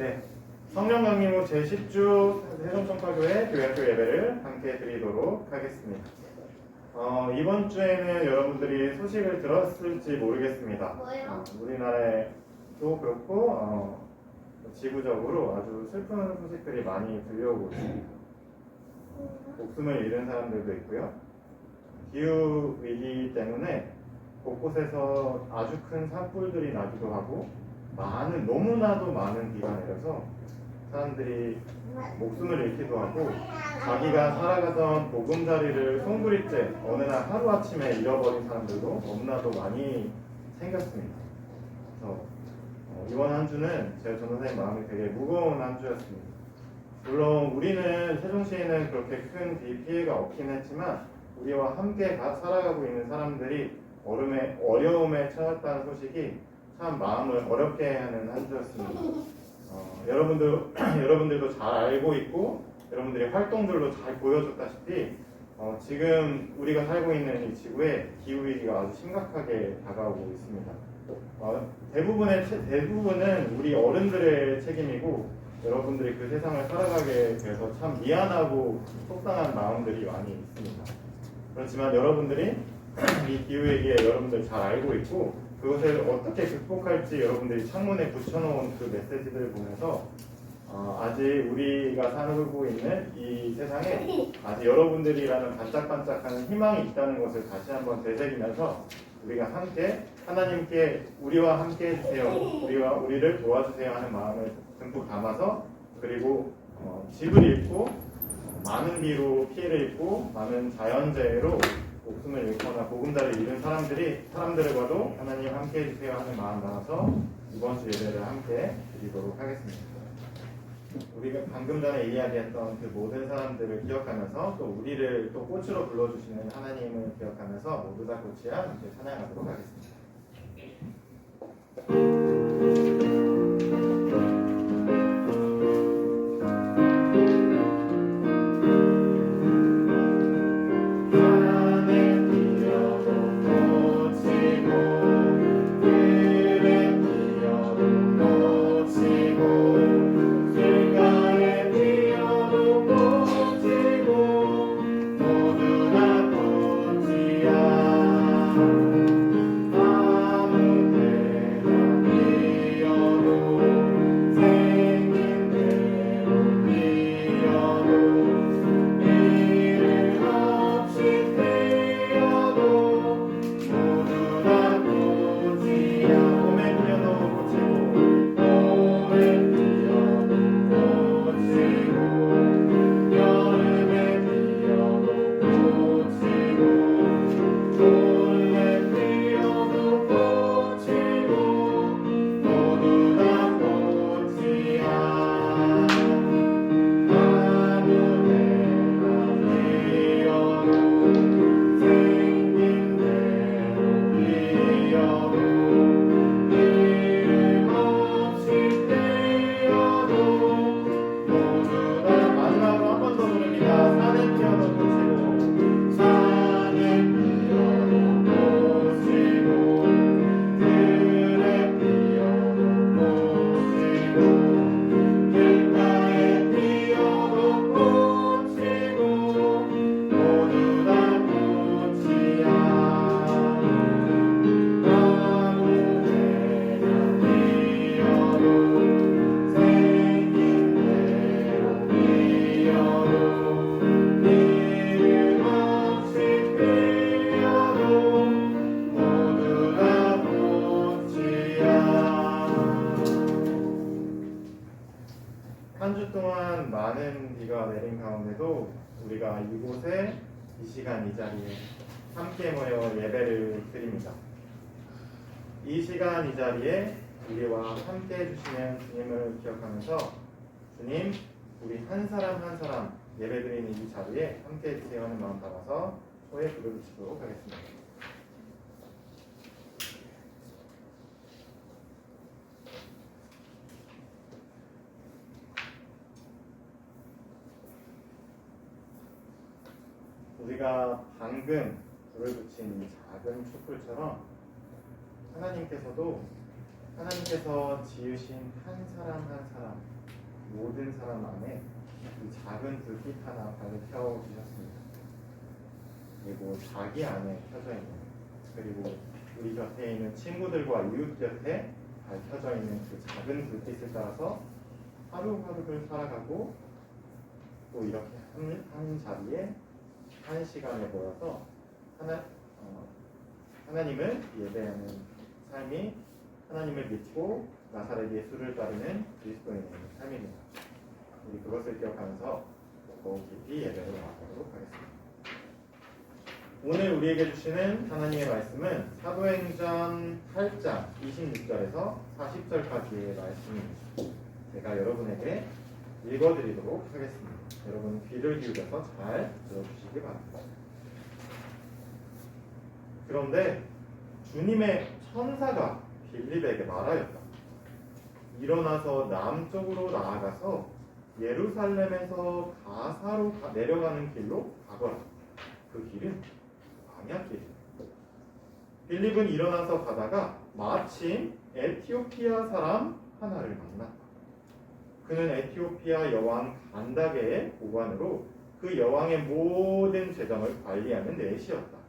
네, 성령 강림 후 제10주 세종청파교회 교회학교 예배를 함께 드리도록 하겠습니다. 이번 주에는 여러분들이 소식을 들었을지 모르겠습니다. 뭐요? 우리나라도 그렇고 지구적으로 아주 슬픈 소식들이 많이 들려오고 있습니다. 목숨을 잃은 사람들도 있고요. 기후 위기 때문에 곳곳에서 아주 큰 산불들이 나기도 하고 너무나도 많은 비가 내려서 사람들이 목숨을 잃기도 하고 자기가 살아가던 보금자리를 송두리째 어느 날 하루아침에 잃어버린 사람들도 너무나도 많이 생겼습니다. 그래서 이번 한 주는 제 전도사님 마음이 되게 무거운 한 주였습니다. 물론 우리는 세종시에는 그렇게 큰 피해가 없긴 했지만 우리와 함께 살아가고 있는 사람들이 어려움에 처했다는 소식이 참 마음을 어렵게 하는 한 주였습니다. 여러분들도 잘 알고 있고 여러분들의 활동들로 잘 보여줬다시피 지금 우리가 살고 있는 이 지구에 기후위기가 아주 심각하게 다가오고 있습니다. 대부분은 우리 어른들의 책임이고 여러분들이 그 세상을 살아가게 돼서 참 미안하고 속상한 마음들이 많이 있습니다. 그렇지만 여러분들이 이 기후위기에 여러분들 잘 알고 있고 그것을 어떻게 극복할지 여러분들이 창문에 붙여놓은 그 메시지들을 보면서 아직 우리가 살고 있는 이 세상에 아직 여러분들이라는 반짝반짝하는 희망이 있다는 것을 다시 한번 되새기면서 우리가 함께 하나님께 우리와 함께 해주세요, 우리를 도와주세요 하는 마음을 듬뿍 담아서 그리고 집을 잃고 많은 비로 피해를 입고 많은 자연재해로 목숨을 잃거나 보금자리를 잃은 사람들과도 하나님 함께 해주세요 하는 마음 담아서 이번 주 예배를 함께 드리도록 하겠습니다. 우리가 방금 전에 이야기했던 그 모든 사람들을 기억하면서 또 우리를 또 꽃으로 불러주시는 하나님을 기억하면서 모두 다 꽃이야 함께 찬양하도록 하겠습니다. 한 주 동안 많은 비가 내린 가운데도 우리가 이곳에 이 시간 이 자리에 함께 모여 예배를 드립니다. 이 시간 이 자리에 우리와 함께 해주시는 주님을 기억하면서 주님 우리 한 사람 한 사람 예배드리는 이 자리에 함께 해주세요 하는 마음 담아서 소에 부르짖도록 하겠습니다. 우리가 방금 불을 붙인 이 작은 촛불처럼 하나님께서도 하나님께서 지으신 한 사람 한 사람, 모든 사람 안에 이 작은 불빛 하나 밝혀 주셨습니다. 그리고 자기 안에 켜져 있는, 그리고 우리 곁에 있는 친구들과 이웃 곁에 밝혀져 있는 그 작은 불빛을 따라서 하루하루를 살아가고, 또 이렇게 한 자리에 한 시간에 모여서 하나님을 예배하는 삶이 하나님을 믿고 나사렛 예수를 따르는 그리스도인의 삶입니다. 우리 그것을 기억하면서 더욱 깊이 예배를 나아가도록 하겠습니다. 오늘 우리에게 주시는 하나님의 말씀은 사도행전 8장 26절에서 40절까지의 말씀입니다. 제가 여러분에게 읽어드리도록 하겠습니다. 여러분 귀를 기울여서 잘 들어주시기 바랍니다. 그런데 주님의 천사가 빌립에게 말하였다. 일어나서 남쪽으로 나아가서 예루살렘에서 가사로 내려가는 길로 가거라. 그 길은 광야길이다. 빌립은 일어나서 가다가 마침 에티오피아 사람 하나를 만났다. 그는 에티오피아 여왕 간다게의 고관으로 그 여왕의 모든 재정을 관리하는 내시였다.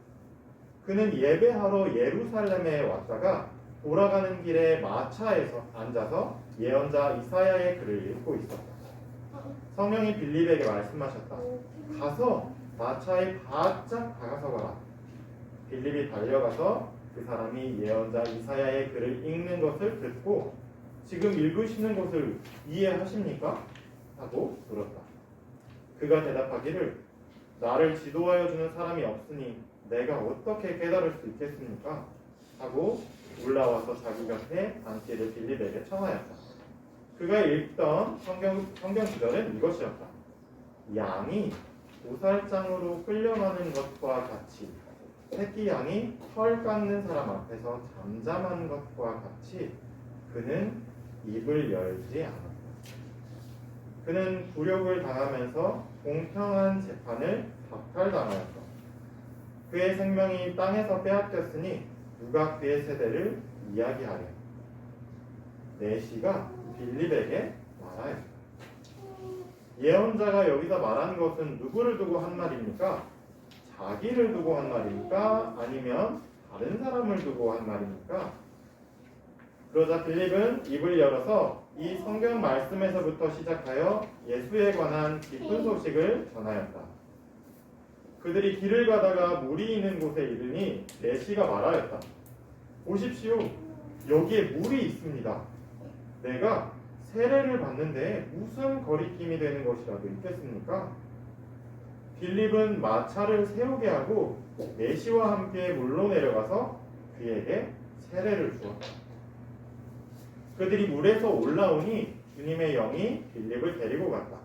그는 예배하러 예루살렘에 왔다가 돌아가는 길에 마차에서 앉아서 예언자 이사야의 글을 읽고 있었다. 성령이 빌립에게 말씀하셨다. 가서 마차에 바짝 다가서거라. 빌립이 달려가서 그 사람이 예언자 이사야의 글을 읽는 것을 듣고 지금 읽으시는 것을 이해하십니까? 하고 물었다. 그가 대답하기를 나를 지도하여 주는 사람이 없으니 내가 어떻게 깨달을 수 있겠습니까? 하고 올라와서 자기 곁에 앉기를 빌립에게 청하였다. 그가 읽던 성경 구절은 이것이었다. 양이 도살장으로 끌려가는 것과 같이 새끼 양이 털 깎는 사람 앞에서 잠잠한 것과 같이 그는 입을 열지 않았다. 그는 굴욕을 당하면서 공평한 재판을 박탈당하였다. 그의 생명이 땅에서 빼앗겼으니 누가 그의 세대를 이야기하랴. 내시가 빌립에게 말하였다. 예언자가 여기서 말한 것은 누구를 두고 한 말입니까? 자기를 두고 한 말입니까? 아니면 다른 사람을 두고 한 말입니까? 그러자 빌립은 입을 열어서 이 성경 말씀에서부터 시작하여 예수에 관한 기쁜 소식을 전하였다. 그들이 길을 가다가 물이 있는 곳에 이르니 내시가 말하였다. 보십시오. 여기에 물이 있습니다. 내가 세례를 받는데 무슨 거리낌이 되는 것이라도 있겠습니까? 빌립은 마차를 세우게 하고 내시와 함께 물로 내려가서 그에게 세례를 주었다. 그들이 물에서 올라오니 주님의 영이 빌립을 데리고 갔다.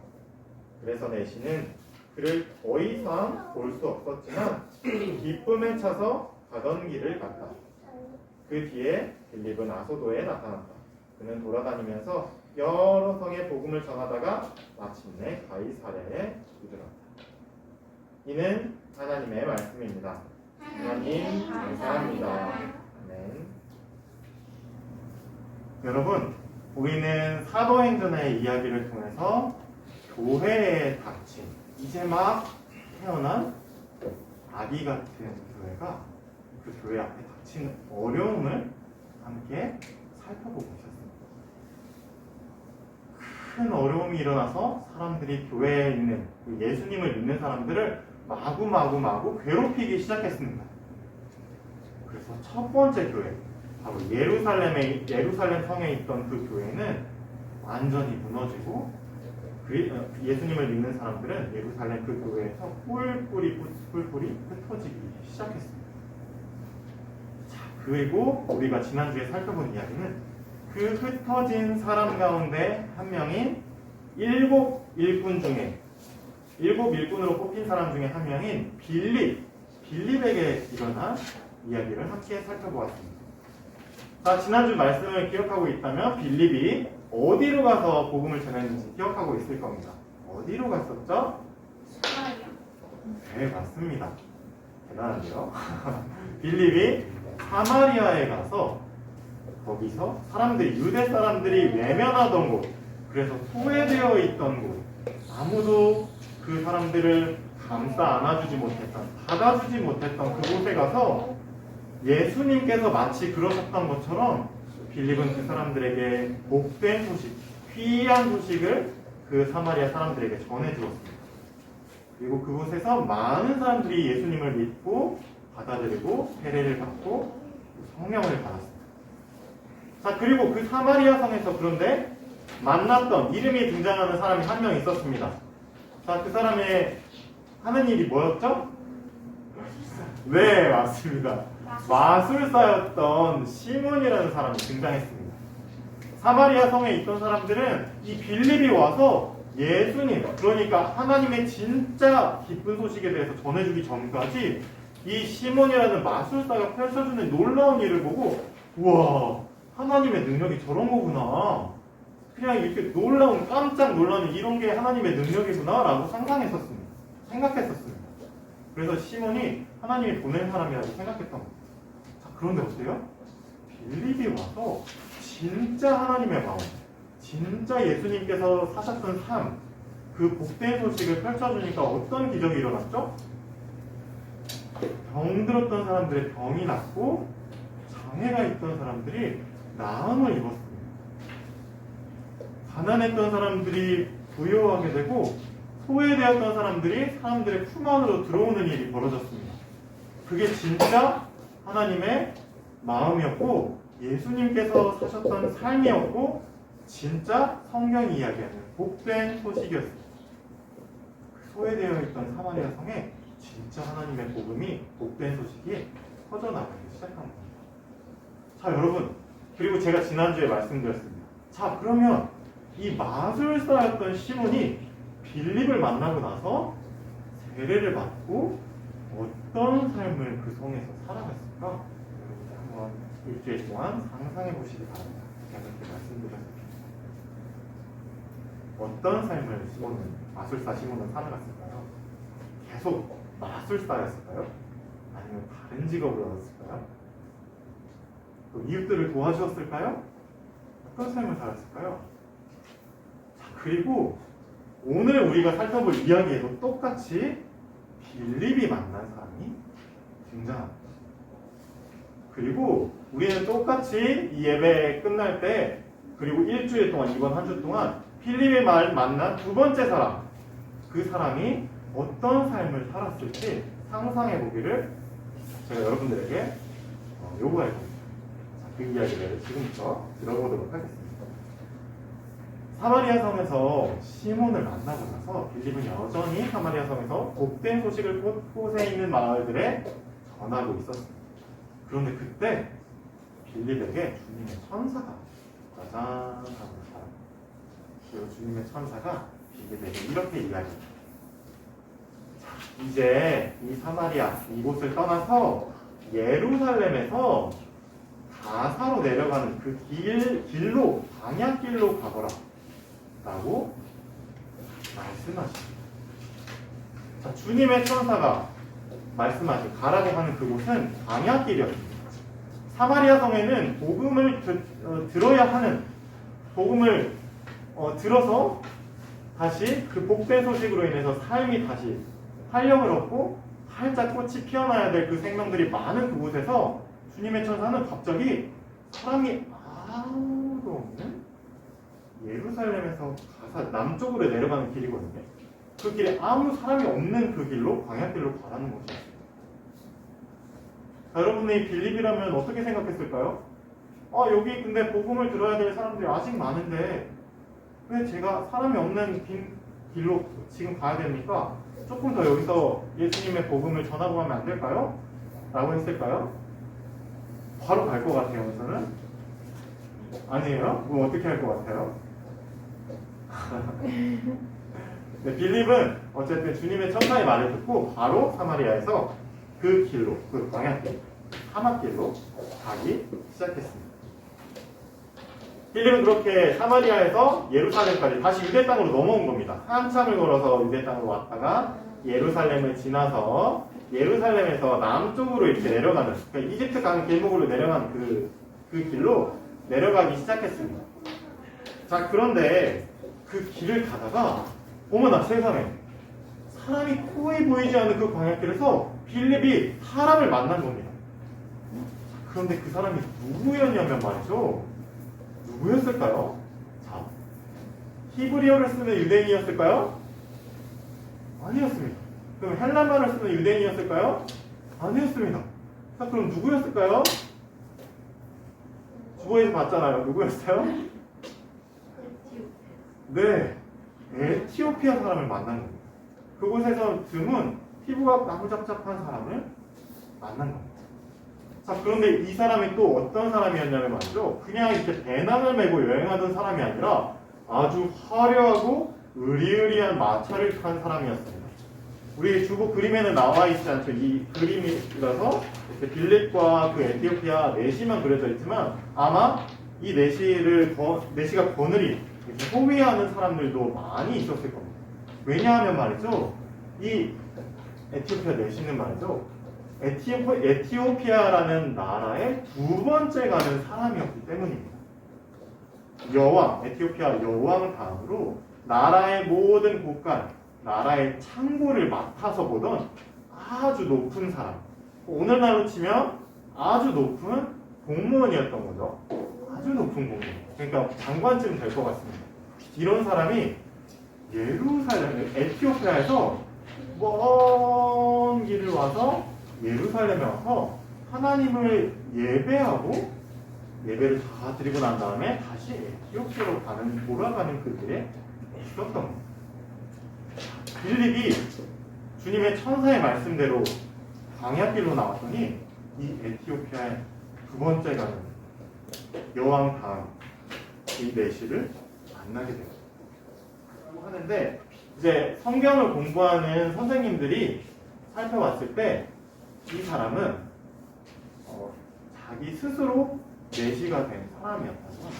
그래서 내시는 그를 더 이상 볼 수 없었지만 기쁨에 차서 가던 길을 갔다. 그 뒤에 빌립은 아소도에 나타났다. 그는 돌아다니면서 여러 성에 복음을 전하다가 마침내 가이사랴에 이르렀다. 이는 하나님의 말씀입니다. 하나님 감사합니다. 아멘. 여러분, 우리는 사도행전의 이야기를 통해서 교회에 닥친 이제 막 태어난 아기 같은 교회가 그 교회 앞에 닥친 어려움을 함께 살펴보고 있었습니다. 큰 어려움이 일어나서 사람들이 교회에 있는 예수님을 믿는 사람들을 마구 괴롭히기 시작했습니다. 그래서 첫 번째 교회, 바로 예루살렘 성에 있던 그 교회는 완전히 무너지고 예수님을 믿는 사람들은 예루살렘 그 교회에서 뿔뿔이 흩어지기 시작했습니다. 자, 그리고 우리가 지난주에 살펴본 이야기는 그 흩어진 사람 가운데 한 명인 일곱 일꾼으로 뽑힌 사람 중에 한 명인 빌립에게 일어난 이야기를 함께 살펴보았습니다. 자, 지난주 말씀을 기억하고 있다면 빌립이 어디로 가서 복음을 전했는지 기억하고 있을 겁니다. 어디로 갔었죠? 사마리아. 네, 맞습니다. 대단한데요? 빌립이 사마리아에 가서 거기서 사람들이 유대 사람들이 외면하던 곳, 그래서 소외되어 있던 곳, 아무도 그 사람들을 감싸 안아주지 못했던, 받아주지 못했던 그곳에 가서 예수님께서 마치 그러셨던 것처럼 빌립은 그 사람들에게 복된 소식, 귀한 소식을 그 사마리아 사람들에게 전해주었습니다. 그리고 그곳에서 많은 사람들이 예수님을 믿고 받아들이고 세례를 받고 성령을 받았습니다. 자, 그리고 그 사마리아 성에서 그런데 만났던 이름이 등장하는 사람이 한 명 있었습니다. 자, 그 사람의 하는 일이 뭐였죠? 네, 맞습니다. 마술사였던 시몬이라는 사람이 등장했습니다. 사마리아 성에 있던 사람들은 이 빌립이 와서 예수님, 그러니까 하나님의 진짜 기쁜 소식에 대해서 전해주기 전까지 이 시몬이라는 마술사가 펼쳐주는 놀라운 일을 보고, 우와, 하나님의 능력이 저런 거구나, 그냥 이렇게 놀라운, 깜짝 놀라는 이런 게 하나님의 능력이구나 라고 생각했었습니다. 그래서 시몬이 하나님이 보낸 사람이라고 생각했던 겁니다. 자, 그런데 어때요? 빌립이 와서 진짜 하나님의 마음, 진짜 예수님께서 사셨던 삶, 그 복된 소식을 펼쳐주니까 어떤 기적이 일어났죠? 병들었던 사람들의 병이 낫고 장애가 있던 사람들이 나음을 입었습니다. 가난했던 사람들이 부유하게 되고 소외되었던 사람들이 사람들의 품 안으로 들어오는 일이 벌어졌습니다. 그게 진짜 하나님의 마음이었고 예수님께서 사셨던 삶이었고 진짜 성경이 이야기하는 복된 소식이었습니다. 소외되어 있던 사마리아 성에 진짜 하나님의 복음이, 복된 소식이 퍼져나가기 시작한 겁니다. 자, 여러분, 그리고 제가 지난주에 말씀드렸습니다. 자, 그러면 이 마술사였던 시몬이 빌립을 만나고 나서 세례를 받고 어떤 삶을 그 성에서 살아갔을까? 여러분들 한번 일주일 동안 상상해 보시기 바랍니다. 제가 그렇게 말씀드렸습니다. 어떤 삶을 마술사 시몬은 살아갔을까요? 계속 마술사였을까요? 아니면 다른 직업을 얻었을까요? 또 이웃들을 도와주었을까요? 어떤 삶을 살았을까요? 자, 그리고 오늘 우리가 살펴볼 이야기에도 똑같이 빌립이 만난 사람이 등장합니다. 그리고 우리는 똑같이 이 예배 끝날 때, 그리고 일주일 동안, 이번 한 주 동안 빌립이 만난 두 번째 사람, 그 사람이 어떤 삶을 살았을지 상상해 보기를 제가 여러분들에게 요구할 겁니다. 자, 그 이야기를 지금부터 들어보도록 하겠습니다. 사마리아 성에서 시몬을 만나고 나서 빌립은 여전히 사마리아 성에서 복된 소식을 곳곳에 있는 마을들에 전하고 있었습니다. 그런데 그때 빌립에게 주님의 천사가 짜잔 하고 살아요. 그리고 주님의 천사가 빌립에게 이렇게 이야기합니다. 이제 이 사마리아 이곳을 떠나서 예루살렘에서 가사로 내려가는 그 길로, 방향길로 가거라 라고 말씀하십니다. 자, 주님의 천사가 말씀하신 가라고 하는 그곳은 방향길이었습니다. 사마리아 성에는 복음을 들어야 하는, 복음을 들어서 다시 그 복된 소식으로 인해서 삶이 다시 활력을 얻고 활짝 꽃이 피어나야 될 그 생명들이 많은 그곳에서 주님의 천사는 갑자기 사람이 아무도 없는 예루살렘에서 가사 남쪽으로 내려가는 길이거든요. 그 길에 아무 사람이 없는 그 길로, 방향길로 가라는 것이었어요. 여러분이 빌립이라면 어떻게 생각했을까요? 여기 근데 복음을 들어야 될 사람들이 아직 많은데 왜 제가 사람이 없는 빈 길로 지금 가야 됩니까? 조금 더 여기서 예수님의 복음을 전하고 가면 안 될까요? 라고 했을까요? 바로 갈 것 같아요, 우선은. 아니에요? 그럼 어떻게 할 것 같아요? 네, 빌립은 어쨌든 주님의 천사의 말을 듣고 바로 사마리아에서 그 길로, 그 방향길, 사막길로 가기 시작했습니다. 빌립은 그렇게 사마리아에서 예루살렘까지 다시 유대 땅으로 넘어온 겁니다. 한참을 걸어서 유대 땅으로 왔다가 예루살렘을 지나서 예루살렘에서 남쪽으로 이렇게 내려가는, 그러니까 이집트 가는 길목으로 내려가는 그 그 길로 내려가기 시작했습니다. 자, 그런데 그 길을 가다가 어머나 세상에 사람이 코에 보이지 않는 그 광야길에서 빌립이 사람을 만난 겁니다. 그런데 그 사람이 누구였냐면 말이죠. 누구였을까요? 자, 히브리어를 쓰는 유대인이었을까요? 아니었습니다. 그럼 헬라말을 쓰는 유대인이었을까요? 아니었습니다. 자, 그럼 누구였을까요? 주보에서 봤잖아요. 누구였어요? 네, 에티오피아 사람을 만난 겁니다. 그곳에서 드문 피부가 까무잡잡한 사람을 만난 겁니다. 자, 그런데 이 사람이 또 어떤 사람이었냐면 말이죠. 그냥 이렇게 배낭을 메고 여행하던 사람이 아니라 아주 화려하고 의리의리한 마차를 탄 사람이었습니다. 우리 주보 그림에는 나와 있지 않죠. 이 그림이라서 이렇게 빌립과 그 에티오피아 내시만 그려져 있지만 아마 이 내시가 거느린 호위하는 사람들도 많이 있었을 겁니다. 왜냐하면 말이죠. 이 에티오피아 내시는 말이죠. 에티오피아라는 나라의 두 번째 가는 사람이었기 때문입니다. 여왕, 에티오피아 여왕 다음으로 나라의 모든 곳간, 나라의 창고를 맡아서 보던 아주 높은 사람. 오늘날로 치면 아주 높은 공무원이었던 거죠. 아주 높은 공무원. 그러니까 장관쯤 될 것 같습니다. 이런 사람이 예루살렘, 에티오피아에서 먼 길을 와서 예루살렘에 와서 하나님을 예배하고 예배를 다 드리고 난 다음에 다시 에티오피아로 돌아가는 그 길에 있었던 겁니다. 빌립이 주님의 천사의 말씀대로 광야길로 나왔더니 이 에티오피아의 두 번째 가는 여왕 다음 이 내시를 만나게 됩니다. 하는데 이제 성경을 공부하는 선생님들이 살펴봤을 때 이 사람은 자기 스스로 내시가 된 사람이었다서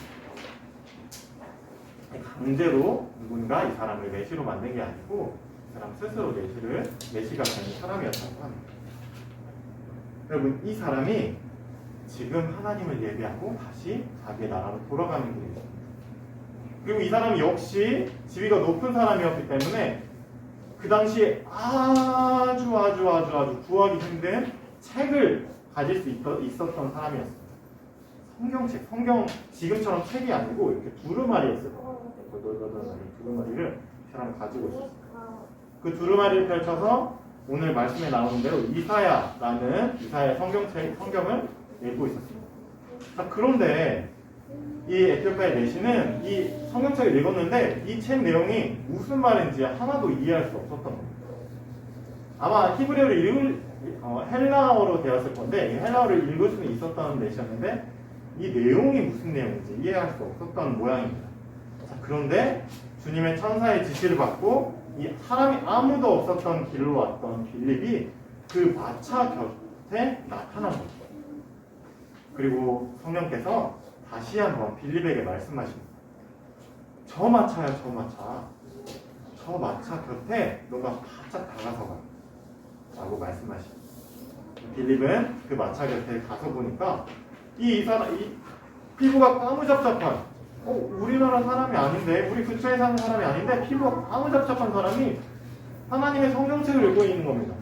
강제로 누군가 이 사람을 내시로 만든 게 아니고 이 사람 스스로 내시가 된 사람이었다고 합니다. 여러분, 이 사람이 지금 하나님을 예배하고 다시 자기의 나라로 돌아가는 길에 있습니다. 그리고 이 사람이 역시 지위가 높은 사람이었기 때문에 그 당시에 아주 구하기 힘든 책을 가질 수 있었던 사람이었습니다. 성경책, 성경 지금처럼 책이 아니고 이렇게 두루마리였어요. 두루마리를 이 사람이 가지고 있었어요. 그 두루마리를 펼쳐서 오늘 말씀에 나오는 대로 이사야라는 이사야 성경을 읽고 있었습니다. 자, 그런데 이 에티오피아의 내시는 이 성경책을 읽었는데 이 책 내용이 무슨 말인지 하나도 이해할 수 없었던 겁니다. 아마 히브리어를 헬라어로 되었을 건데 이 헬라어를 읽을 수는 있었던 내시였는데 이 내용이 무슨 내용인지 이해할 수 없었던 모양입니다. 자, 그런데 주님의 천사의 지시를 받고 이 사람이 아무도 없었던 길로 왔던 빌립이 그 마차 곁에 나타난 거죠. 그리고 성령께서 다시 한번 빌립에게 말씀하십니다. 저 마차야, 저 마차. 저 마차 곁에 너가 바짝 다가서 가. 라고 말씀하십니다. 빌립은 그 마차 곁에 가서 보니까 이 피부가 까무잡잡한 우리나라 사람이 아닌데, 우리 근처에 사는 사람이 아닌데 피부가 까무잡잡한 사람이 하나님의 성경책을 읽고 있는 겁니다.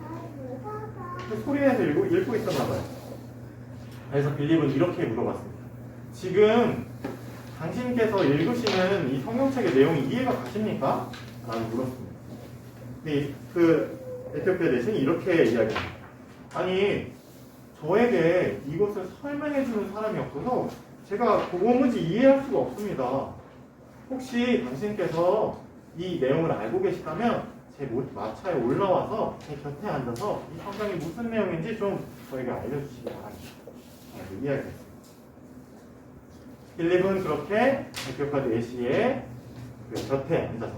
소리내서 읽고 있었나 봐요. 그래서 빌립은 이렇게 물어봤습니다. 지금 당신께서 읽으시는 이 성경책의 내용이 이해가 가십니까? 라고 물었습니다. 근데 그 에티오피아 내신이 이렇게 이야기합니다. 아니, 저에게 이것을 설명해주는 사람이 없어서 제가 도무지 이해할 수가 없습니다. 혹시 당신께서 이 내용을 알고 계시다면 제 마차에 올라와서 제 곁에 앉아서 이 성경이 무슨 내용인지 좀 저에게 알려주시기 바랍니다. 이야기했습니다. 빌립은 그렇게 에티오피아 내시의 그 곁에 앉아서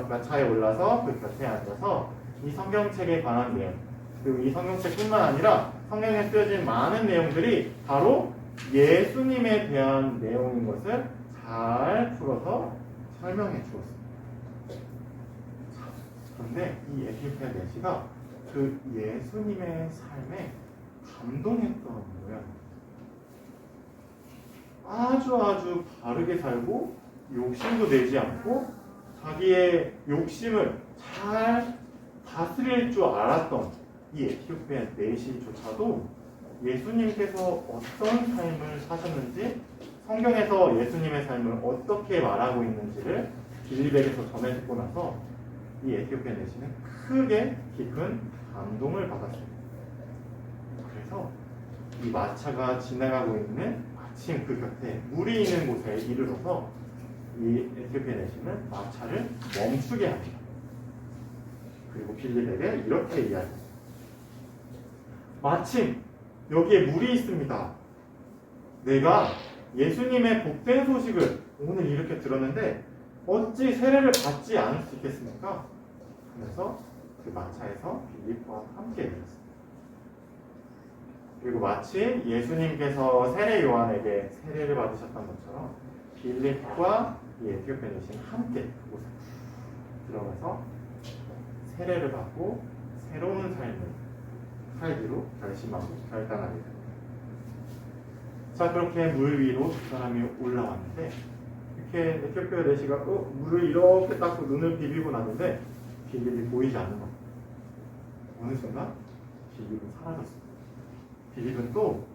마차에 올라서 그 곁에 앉아서 이 성경책에 관한 내용, 그리고 이 성경책뿐만 아니라 성경에 쓰여진 많은 내용들이 바로 예수님에 대한 내용인 것을 잘 풀어서 설명해 주었습니다. 그런데 이 에티오피아 내시가 그 예수님의 삶에 감동했던 모양입니다. 아주 바르게 살고 욕심도 내지 않고 자기의 욕심을 잘 다스릴 줄 알았던 이 에티오피아 내시조차도 예수님께서 어떤 삶을 사셨는지, 성경에서 예수님의 삶을 어떻게 말하고 있는지를 빌립에게서 전해 듣고 나서 이 에티오피아 내시는 크게 깊은 감동을 받았습니다. 그래서 이 마차가 지나가고 있는 마침 그 곁에 물이 있는 곳에 이르러서 이 에티오피아 내시는 마차를 멈추게 합니다. 그리고 빌립에게 이렇게 이야기합니다. 마침 여기에 물이 있습니다. 내가 예수님의 복된 소식을 오늘 이렇게 들었는데 어찌 세례를 받지 않을 수 있겠습니까? 그래서 그 마차에서 빌립과 함께 내렸습니다. 그리고 마치 예수님께서 세례 요한에게 세례를 받으셨던 것처럼 빌립과 이 에티오피아 내시는 함께 그곳에 들어가서 세례를 받고 새로운 삶을 살기로 결심하고 결단하게 됩니다. 자, 그렇게 물 위로 두 사람이 올라왔는데 이렇게 에티오피아 내시가 물을 이렇게 닦고 눈을 비비고 나는데 빌립이 보이지 않는 겁니다. 어느 순간 빌립은 사라졌습니다. 빌립은 또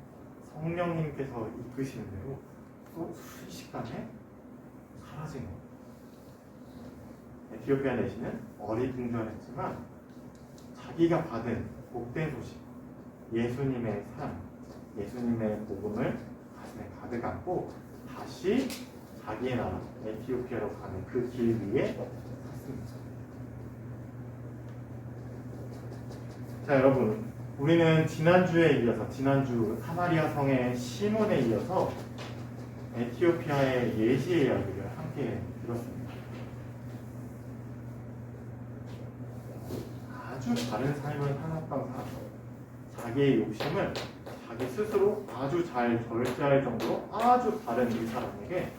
성령님께서 이끄시는 대로 또 순식간에 사라진 겁니다. 에티오피아 내시는 어리둥절했지만 자기가 받은 복된 소식, 예수님의 삶, 예수님의 복음을 가슴에 가득 안고 다시 자기의 나라 에티오피아로 가는 그 길 위에 섰습니다. 자, 여러분, 우리는 지난주에 이어서 지난주 사마리아 성의 시몬에 이어서 에티오피아의 예시의 이야기를 함께 들었습니다. 아주 다른 삶을 살았던 사람, 자기의 욕심을 자기 스스로 아주 잘 절제할 정도로 아주 다른 이 사람에게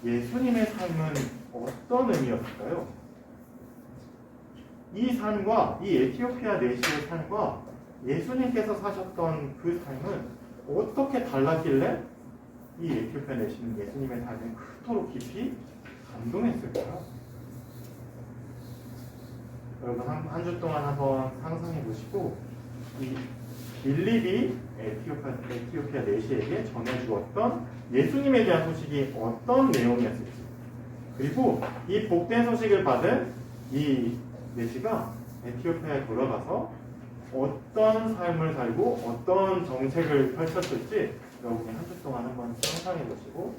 예수님의 삶은 어떤 의미였을까요? 이 삶과 이 에티오피아 내시의 삶과 예수님께서 사셨던 그 삶은 어떻게 달랐길래 이 에티오피아 내시는 예수님의 삶에 그토록 깊이 감동했을까요? 여러분 한 주 동안 한번 상상해 보시고 이 빌립이 에티오피아 내시에게 전해주었던 예수님에 대한 소식이 어떤 내용이었을지, 그리고 이 복된 소식을 받은 이 내시가 에티오피아에 돌아가서 어떤 삶을 살고 어떤 정책을 펼쳤을지 여러분이 한 주 동안 한번 상상해 보시고,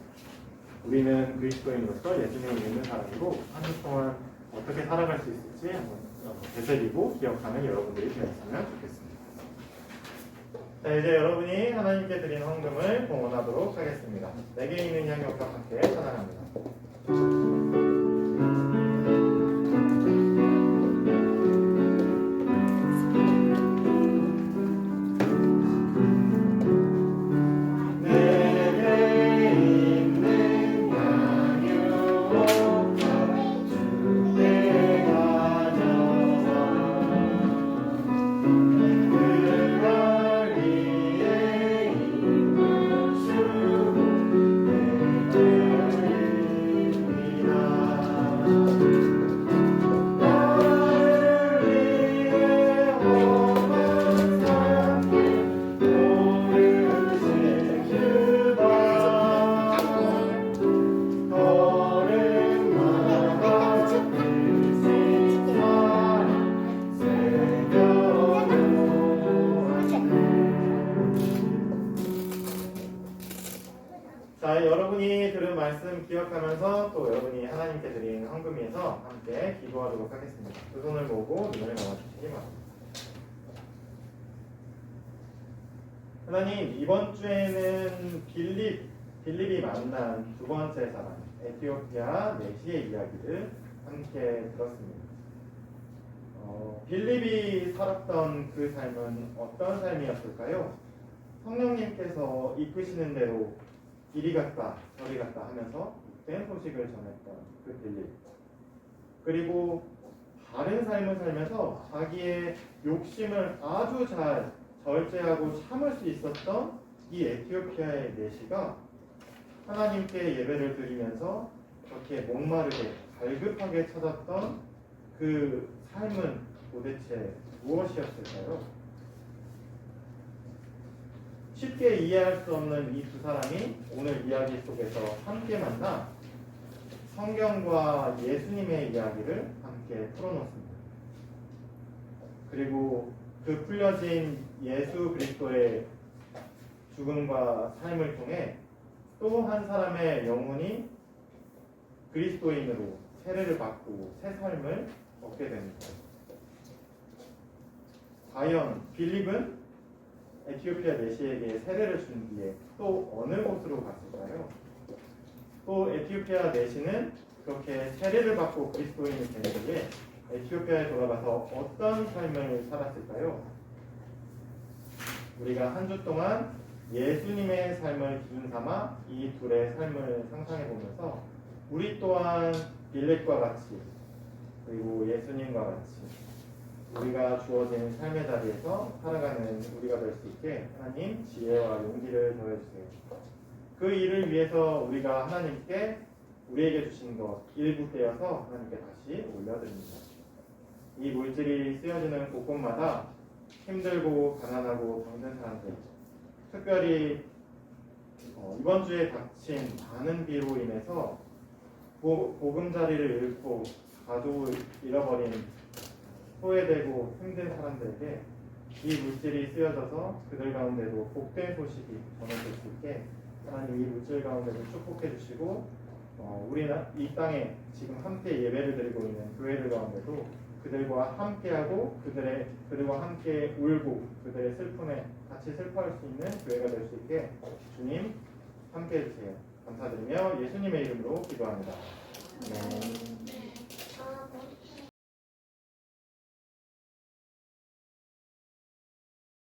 우리는 그리스도인으로서 예수님을 믿는 사람이고 한 주 동안 어떻게 살아갈 수 있을지 한번 되새기고 기억하는 여러분들이 되었으면 좋겠습니다. 자, 이제 여러분이 하나님께 드린 헌금을 봉헌하도록 하겠습니다. 내게 있는 향역과 함께 찬양합니다. 자, 여러분이 들은 말씀 기억하면서 또 여러분이 하나님께 드린 헌금 위해서 함께 기도하도록 하겠습니다. 두 손을 모으고 눈을 감아주시기 바랍니다. 하나님, 이번 주에는 빌립이 만난 두 번째 사람, 에티오피아 내시의 이야기를 함께 들었습니다. 빌립이 살았던 그 삶은 어떤 삶이었을까요? 성령님께서 이끄시는 대로 이리 갔다 저리 갔다 하면서 복된 소식을 전했던 그 빌립, 그리고 다른 삶을 살면서 자기의 욕심을 아주 잘 절제하고 참을 수 있었던 이 에티오피아의 내시가 하나님께 예배를 드리면서 그렇게 목마르게 갈급하게 찾았던 그 삶은 도대체 무엇이었을까요? 쉽게 이해할 수 없는 이 두 사람이 오늘 이야기 속에서 함께 만나 성경과 예수님의 이야기를 함께 풀어놓습니다. 그리고 그 풀려진 예수 그리스도의 죽음과 삶을 통해 또 한 사람의 영혼이 그리스도인으로 세례를 받고 새 삶을 얻게 됩니다. 과연 빌립은 에티오피아 내시에게 세례를 준 뒤에 또 어느 곳으로 갔을까요? 또 에티오피아 내시는 그렇게 세례를 받고 그리스도인이 된 뒤에 에티오피아에 돌아가서 어떤 삶을 살았을까요? 우리가 한 주 동안 예수님의 삶을 기준 삼아 이 둘의 삶을 상상해 보면서 우리 또한 빌립과 같이 그리고 예수님과 같이 우리가 주어진 삶의 자리에서 살아가는 우리가 될 수 있게 하나님 지혜와 용기를 더해주세요. 그 일을 위해서 우리가 하나님께 우리에게 주신 것 일부 떼어서 하나님께 다시 올려드립니다. 이 물질이 쓰여지는 곳곳마다 힘들고 가난하고 병든 사람들, 특별히 이번 주에 닥친 많은 비로 인해서 보금자리를 잃고 가족을 잃어버린 소외되고 힘든 사람들에게 이 물질이 쓰여져서 그들 가운데도 복된 소식이 전해질 수 있게 하나님 이 물질 가운데도 축복해 주시고 우리는 이 땅에 지금 함께 예배를 드리고 있는 교회들 가운데도 그들과 함께하고 그들과 함께 울고 그들의 슬픔에 같이 슬퍼할 수 있는 교회가 될 수 있게 주님 함께 해주세요. 감사드리며 예수님의 이름으로 기도합니다. 아멘.